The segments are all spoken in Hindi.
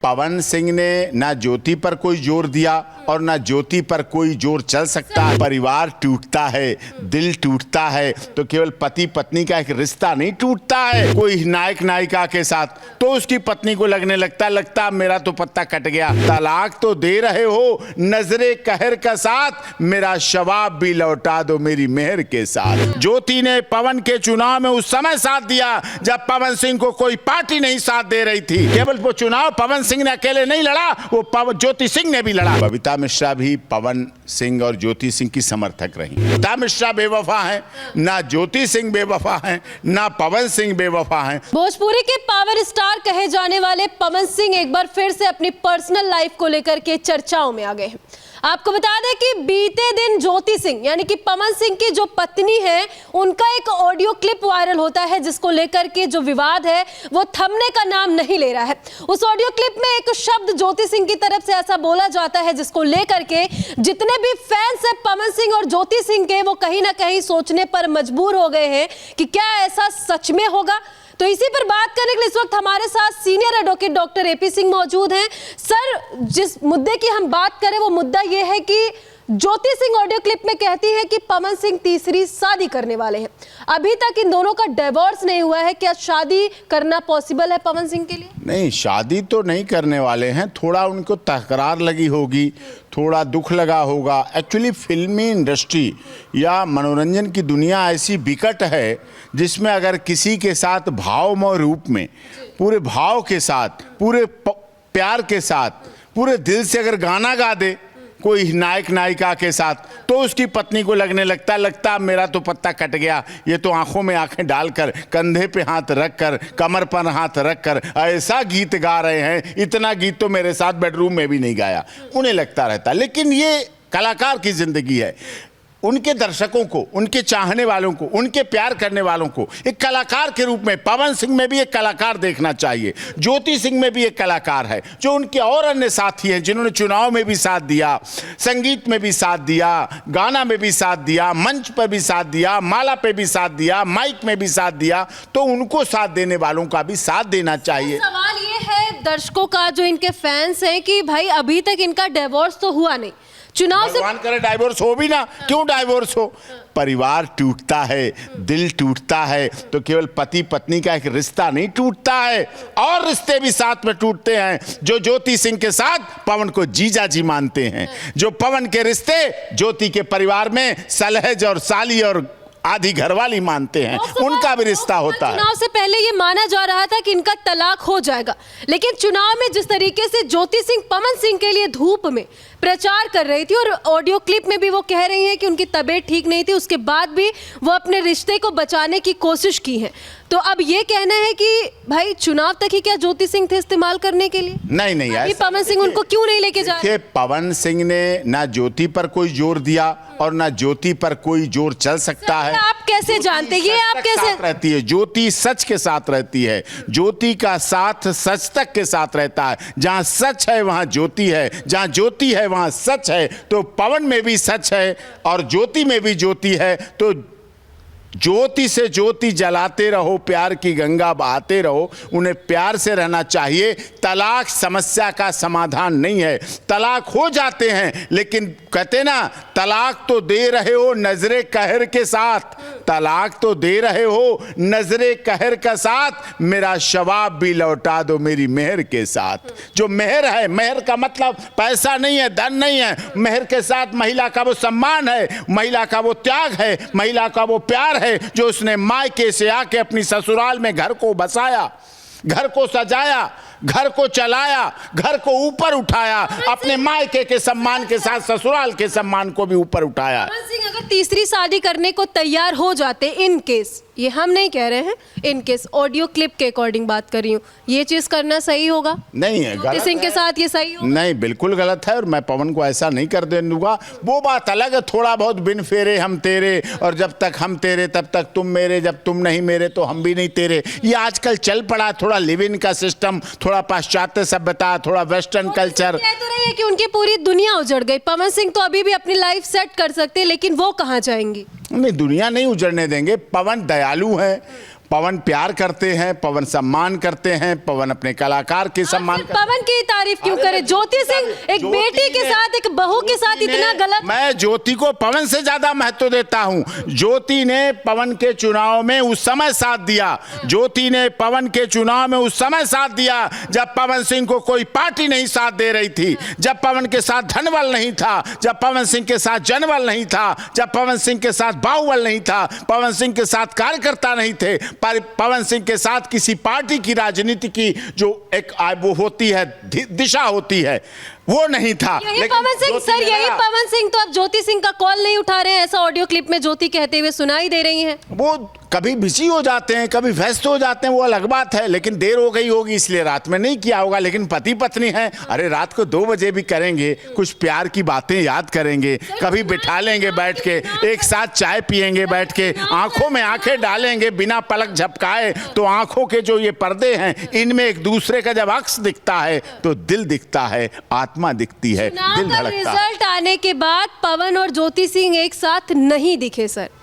पवन सिंह ने ना ज्योति पर कोई जोर दिया और ना ज्योति पर कोई जोर चल सकता। परिवार टूटता है, दिल टूटता है तो केवल पति पत्नी का एक रिश्ता नहीं टूटता है। कोई नायक नायिका के साथ तो उसकी पत्नी को लगने लगता मेरा तो पत्ता कट गया। तलाक तो दे रहे हो नजरे कहर का साथ, मेरा शवाब भी लौटा दो मेरी मेहर के साथ। ज्योति ने पवन के चुनाव में उस समय साथ दिया जब पवन सिंह को कोई पार्टी नहीं साथ दे रही थी। केवल वो चुनाव पवन सिंह ने अकेले नहीं लड़ा, वो ज्योति सिंह ने भी लड़ा। बबीता मिश्रा भी पवन सिंह और ज्योति सिंह की समर्थक रही। बबीता मिश्रा बेवफा है, ना ज्योति सिंह बेवफा है, ना पवन सिंह बेवफा है। भोजपुरी के पावर स्टार कहे जाने वाले पवन सिंह एक बार फिर से अपनी पर्सनल लाइफ को लेकर के चर्चाओं में आ गए हैं। आपको बता दें कि बीते दिन ज्योति सिंह यानी कि पवन सिंह की जो पत्नी है उनका एक ऑडियो क्लिप वायरल होता है जिसको लेकर के जो विवाद है वो थमने का नाम नहीं ले रहा है। उस ऑडियो क्लिप में एक शब्द ज्योति सिंह की तरफ से ऐसा बोला जाता है जिसको लेकर के जितने भी फैंस हैं पवन सिंह और ज्योति सिंह के वो कहीं ना कहीं सोचने पर मजबूर हो गए हैं कि क्या ऐसा सच में होगा। तो इसी पर बात करने के लिए इस वक्त हमारे साथ senior advocate doctor AP Singh मौजूद हैं। सर, जिस मुद्दे की हम बात करें वो मुद्दा ये है कि ज्योति सिंह ऑडियो क्लिप में कहती है कि पवन सिंह तीसरी शादी करने वाले हैं। अभी तक इन दोनों का डिवोर्स नहीं हुआ है, क्या शादी करना पॉसिबल है पवन सिंह के लिए? नहीं, शादी तो नहीं करने वाले हैं। थोड़ा उनको तकरार लगी होगी, थोड़ा दुख लगा होगा। एक्चुअली फिल्मी इंडस्ट्री या मनोरंजन की दुनिया ऐसी विकट है जिसमें अगर किसी के साथ भावमय रूप में, पूरे भाव के साथ, पूरे प्यार के साथ, पूरे दिल से अगर गाना गा दे कोई नायक नायिका के साथ तो उसकी पत्नी को लगने लगता मेरा तो पत्ता कट गया। ये तो आंखों में आंखें डालकर, कंधे पे हाथ रखकर, कमर पर हाथ रखकर ऐसा गीत गा रहे हैं, इतना गीत तो मेरे साथ बेडरूम में भी नहीं गाया। उन्हें लगता रहता, लेकिन ये कलाकार की जिंदगी है। उनके दर्शकों को, उनके चाहने वालों को, उनके प्यार करने वालों को एक कलाकार के रूप में पवन सिंह में भी एक कलाकार देखना चाहिए। ज्योति सिंह में भी एक कलाकार है जो उनके और अन्य साथी हैं जिन्होंने चुनाव में भी साथ दिया, संगीत में भी साथ दिया, गाना में भी साथ दिया, मंच पर भी साथ दिया, माला पे भी साथ दिया, माइक में भी साथ दिया। तो उनको साथ देने वालों का भी साथ देना चाहिए। सवाल ये है दर्शकों का, जो इनके फैंस हैं, कि भाई अभी तक इनका डिवोर्स तो हुआ नहीं, चुनाव से भगवान करे डाइवोर्स हो भी ना, क्यों डाइवोर्स हो। परिवार टूटता है, दिल टूटता है तो केवल पति पत्नी का एक रिश्ता नहीं टूटता है, और रिश्ते भी साथ में टूटते हैं। जो ज्योति सिंह के साथ पवन को जीजा जी मानते हैं, जो पवन के रिश्ते ज्योति के परिवार में सलहज और साली और आधी घरवाली मानते हैं, उनका भी रिश्ता होता है। चुनाव से पहले ये माना जा रहा था कि इनका तलाक हो जाएगा, लेकिन चुनाव में जिस तरीके से ज्योति सिंह पवन सिंह के लिए धूप में प्रचार कर रही थी और ऑडियो क्लिप में भी वो कह रही हैं कि उनकी तबीयत ठीक नहीं थी, उसके बाद भी वो अपने रिश्ते को बचाने की कोशिश की है। तो अब ये कहना है कि भाई चुनाव तक ही क्या ज्योति सिंह थे इस्तेमाल करने के लिए? नहीं, अभी पवन सिंह उनको क्यों नहीं लेके जा रहे? पवन सिंह ने ना ज्योति पर कोई जोर दिया और ना ज्योति पर कोई जोर चल सकता है। आप कैसे जानते, ये आप कैसे रहती है? ज्योति सच के साथ रहती है, ज्योति का साथ सच तक के साथ रहता है। जहां सच है वहां ज्योति है, जहां ज्योति है वहां सच है। तो पवन में भी सच है और ज्योति में भी ज्योति है। तो ज्योति से ज्योति जलाते रहो, प्यार की गंगा बहाते रहो, उन्हें प्यार से रहना चाहिए। तलाक समस्या का समाधान नहीं है। तलाक हो जाते हैं, लेकिन कहते ना, तलाक तो दे रहे हो नजरे कहर के साथ, तलाक तो दे रहे हो नजरे कहर का साथ, मेरा शवाब भी लौटा दो मेरी मेहर के साथ। जो मेहर है, मेहर का मतलब पैसा नहीं है, धन नहीं है। मेहर के साथ महिला का वो सम्मान है, महिला का वो त्याग है, महिला का वो प्यार है जो उसने मायके से आके अपनी ससुराल में घर को बसाया, घर को सजाया, घर को चलाया, घर को ऊपर उठाया, अपने मायके के सम्मान के साथ ससुराल के सम्मान को भी ऊपर उठाया। पवन सिंह अगर तीसरी शादी करने को तैयार हो जाते, इन केस, ये हम नहीं कह रहे हैं, इन केस ऑडियो क्लिप के अकॉर्डिंग बात कर रही हूँ, ये चीज करना सही होगा? नहीं है, ज्योति सिंह के साथ ये सही होगा? नहीं, बिल्कुल गलत है और मैं पवन को ऐसा नहीं कर दे दूंगा। वो बात अलग है, थोड़ा बहुत बिन फेरे हम तेरे, और जब तक हम तेरे तब तक तुम मेरे, जब तुम नहीं मेरे तो हम भी नहीं तेरे। ये आजकल चल पड़ा थोड़ा लिव इन का सिस्टम, थोड़ा पाश्चात्य सभ्यता, थोड़ा वेस्टर्न कल्चर। कह तो रही है कि उनकी पूरी दुनिया उजड़ गई। पवन सिंह तो अभी भी अपनी लाइफ सेट कर सकते हैं, लेकिन वो कहाँ जाएंगी? नहीं, दुनिया नहीं उजड़ने देंगे। पवन दयालु है, पवन प्यार करते हैं, पवन सम्मान करते हैं, पवन अपने कलाकार के सम्मान सिर्फ पवन की तारीफ क्यों करे? ज्योति सिंह एक बेटी के साथ, एक बहू के साथ इतना गलत। मैं ज्योति को पवन से ज्यादा महत्व देता हूं। ज्योति ने पवन के चुनाव में उस समय साथ दिया, ज्योति ने पवन के चुनाव में उस समय साथ दिया जब पवन सिंह को कोई पार्टी नहीं साथ दे रही थी, जब पवन के साथ धनबल नहीं था, जब पवन सिंह के साथ जनबल नहीं था, जब पवन सिंह के साथ बाहुबल नहीं था, पवन सिंह के साथ कार्यकर्ता नहीं थे, पर पवन सिंह के साथ किसी पार्टी की राजनीति की जो एक वो होती है, दिशा होती है, वो नहीं था। यही पवन सिंह सर, यही पवन सिंह तो अब ज्योति सिंह का कॉल नहीं उठा रहे हैं, ऐसा ऑडियो क्लिप में ज्योति कहते हुए सुनाई दे रही हैं। वो कभी बिजी हो जाते हैं, कभी व्यस्त हो जाते हैं, वो अलग बात है, लेकिन देर हो गई होगी इसलिए रात में नहीं किया होगा। लेकिन पति पत्नी हैं, अरे रात को 2 बजे भी करेंगे, कुछ प्यार की बातें याद करेंगे, कभी बिठा लेंगे बैठ के, एक साथ चाय पिएंगे बैठ के, आंखों में आंखें डालेंगे बिना पलक झपकाए, तो आंखों के जो ये पर्दे हैं इनमें एक दूसरे का जब अक्स दिखता है तो दिल दिखता है, आत्मा दिखती है, दिल धड़कता है। रिजल्ट आने के बाद पवन और ज्योति सिंह एक साथ नहीं दिखे सर।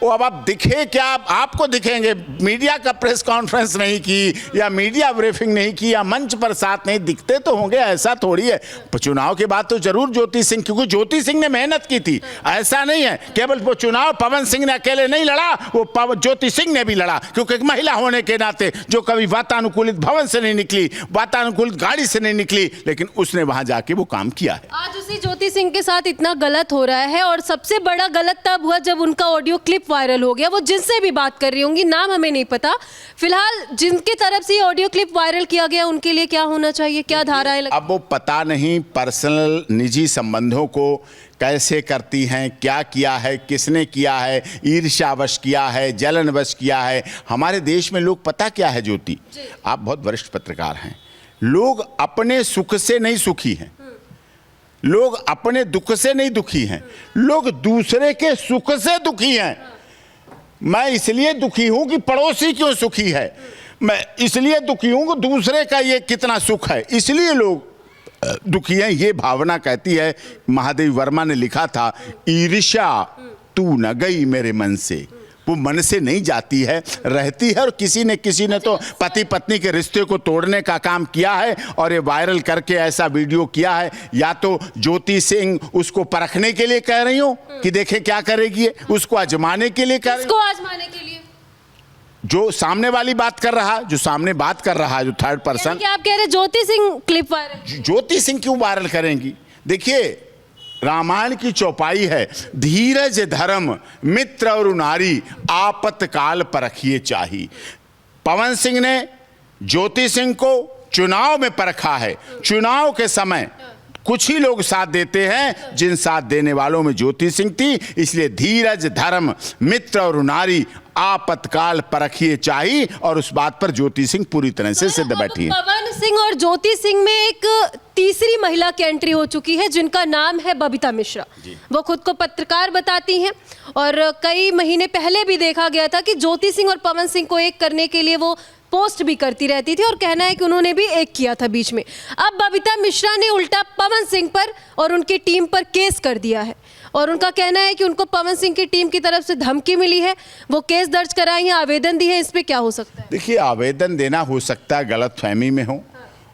वो अब आप दिखे क्या? आपको दिखेंगे, मीडिया का प्रेस कॉन्फ्रेंस नहीं की या मीडिया ब्रीफिंग नहीं की या मंच पर साथ नहीं दिखते तो होंगे, ऐसा थोड़ी है। चुनाव के बाद तो जरूर ज्योति सिंह, क्योंकि ज्योति सिंह ने मेहनत की थी, ऐसा नहीं है केवल वो चुनाव पवन सिंह ने अकेले नहीं लड़ा, वो ज्योति सिंह ने भी लड़ा, क्योंकि एक महिला होने के नाते जो कभी वातानुकूलित भवन से नहीं निकली, वातानुकूलित गाड़ी से नहीं निकली, लेकिन उसने वहां जाके वो काम किया है। आज उसी ज्योति सिंह के साथ इतना गलत हो रहा है, और सबसे बड़ा गलत तब हुआ जब उनका ऑडियो क्लिप वायरल हो गया। वो जिनसे भी बात कर रही होंगी, नाम हमें नहीं पता, फिलहाल जिनकी तरफ से ये ऑडियो क्लिप वायरल किया गया उनके लिए क्या होना चाहिए, क्या धाराएं लग... अब वो पता नहीं पर्सनल निजी संबंधों को कैसे करती हैं, क्या किया है, किसने किया है, ईर्ष्यावश किया है, जलनवश किया है। हमारे देश में लोग पता क्या है ज्योति, आप बहुत वरिष्ठ पत्रकार हैं, लोग अपने सुख से नहीं सुखी हैं, लोग अपने दुख से नहीं दुखी हैं, लोग दूसरे के सुख से दुखी हैं। मैं इसलिए दुखी हूं कि पड़ोसी क्यों सुखी है, मैं इसलिए दुखी हूं कि दूसरे का ये कितना सुख है, इसलिए लोग दुखी हैं। ये भावना कहती है, महादेव वर्मा ने लिखा था, ईर्ष्या तू न गई मेरे मन से, वो मन से नहीं जाती है, रहती है। और किसी ने तो पति पत्नी के रिश्ते को तोड़ने का काम किया है और ये वायरल करके ऐसा वीडियो किया है। या तो ज्योति सिंह उसको परखने के लिए कह रही हो कि देखें क्या करेगी ये, उसको आजमाने के लिए कह रही हो, आजमाने के लिए जो सामने वाली बात कर रहा, जो सामने बात कर रहा है, जो थर्ड पर्सन। आप कह रहे ज्योति सिंह क्लिप वायरल, ज्योति सिंह क्यों वायरल करेंगी? देखिए, रामायण की चौपाई है, धीरज धर्म मित्र और नारी आपतकाल परखिए चाही। पवन सिंह ने ज्योति सिंह को चुनाव में परखा है। चुनाव के समय कुछ ही लोग साथ देते हैं, जिन साथ देने वालों में ज्योति सिंह थी, इसलिए धीरज धर्म मित्र और नारी आपतकाल परखिए चाहिए, और उस बात पर ज्योति सिंह पूरी तरह से सिद्ध बैठी है। पवन सिंह और ज्योति सिंह में एक तीसरी महिला की एंट्री हो चुकी है, जिनका नाम है बबीता मिश्रा। वो खुद को पत्रकार बताती हैं, और कई महीने पहले भी देखा गया था कि ज्योति सिंह और पवन सिंह को एक करने के लिए वो पोस्ट भी करती रहती थी, और कहना है कि उन्होंने भी एक किया था बीच में। अब बबीता मिश्रा ने उल्टा पवन सिंह पर और उनकी टीम पर केस कर दिया है, और उनका कहना है कि उनको पवन सिंह की टीम की तरफ से धमकी मिली है, वो केस दर्ज कराई है, आवेदन दी है। इस पे क्या हो सकता है? देखिए, आवेदन देना हो सकता है गलतफहमी में हो,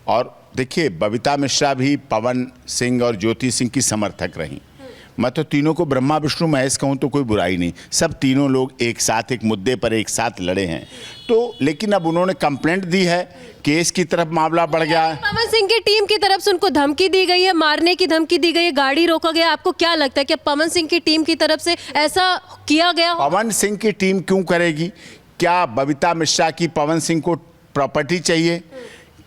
और देखिए बबीता मिश्रा भी पवन सिंह और ज्योति सिंह की समर्थक रही। मैं तो तीनों को ब्रह्मा विष्णु महेश कहूँ तो कोई बुराई नहीं, सब तीनों लोग एक साथ एक मुद्दे पर एक साथ लड़े हैं। तो लेकिन अब उन्होंने कंप्लेंट दी है, केस की तरफ मामला बढ़ गया है। पवन सिंह की टीम की तरफ से उनको धमकी दी गई है, मारने की धमकी दी गई है, गाड़ी रोका गया। आपको क्या लगता है कि पवन सिंह की टीम की तरफ से ऐसा किया गया? पवन सिंह की टीम क्यों करेगी? क्या बबीता मिश्रा की पवन सिंह को प्रॉपर्टी चाहिए?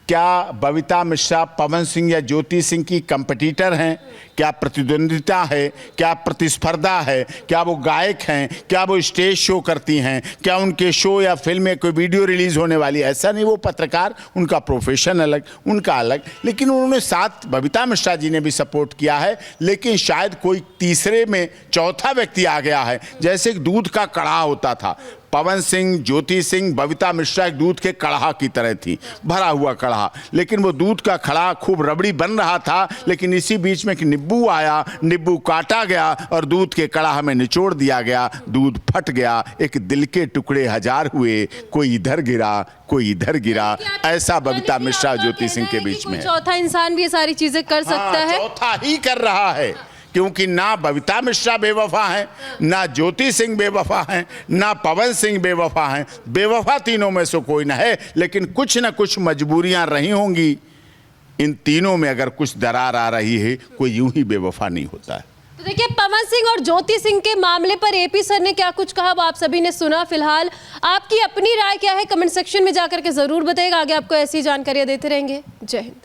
क्या बबीता मिश्रा पवन सिंह या ज्योति सिंह की कंपटीटर हैं? क्या प्रतिद्वंदिता है? क्या प्रतिस्पर्धा है? क्या वो गायक हैं? क्या वो स्टेज शो करती हैं? क्या उनके शो या फिल्म में कोई वीडियो रिलीज होने वाली? ऐसा नहीं, वो पत्रकार, उनका प्रोफेशन अलग, उनका अलग। लेकिन उन्होंने साथ बबीता मिश्रा जी ने भी सपोर्ट किया है, लेकिन शायद कोई तीसरे में चौथा व्यक्ति आ गया है, जैसे दूध का कड़ाह होता था। पवन सिंह, ज्योति सिंह, बबीता मिश्रा एक दूध के कड़ाहा की तरह थी, भरा हुआ कड़ाहा। लेकिन वो दूध का कड़ाहा खूब रबड़ी बन रहा था, लेकिन इसी बीच में एक नींबू आया, नींबू काटा गया और दूध के कड़ाहा में निचोड़ दिया गया, दूध फट गया, एक दिल के टुकड़े हजार हुए, कोई इधर गिरा कोई इधर गिरा। ऐसा बबीता मिश्रा ज्योति सिंह के बीच में है। चौथा इंसान भी ये सारी चीजें कर सकता है, चौथा ही कर रहा है, क्योंकि ना बबीता मिश्रा बेवफा है, ना ज्योति सिंह बेवफा है, ना पवन सिंह बेवफा है। बेवफा तीनों में से कोई ना है, लेकिन कुछ ना कुछ मजबूरियां रही होंगी। इन तीनों में अगर कुछ दरार आ रही है, कोई यूं ही बेवफा नहीं होता है। तो देखिए, पवन सिंह और ज्योति सिंह के मामले पर एपी सर ने क्या कुछ कहा वो आप सभी ने सुना। फिलहाल आपकी अपनी राय क्या है कमेंट सेक्शन में जाकर के जरूर बताइएगा। आगे आपको ऐसी जानकारियां देते रहेंगे। जय हिंद।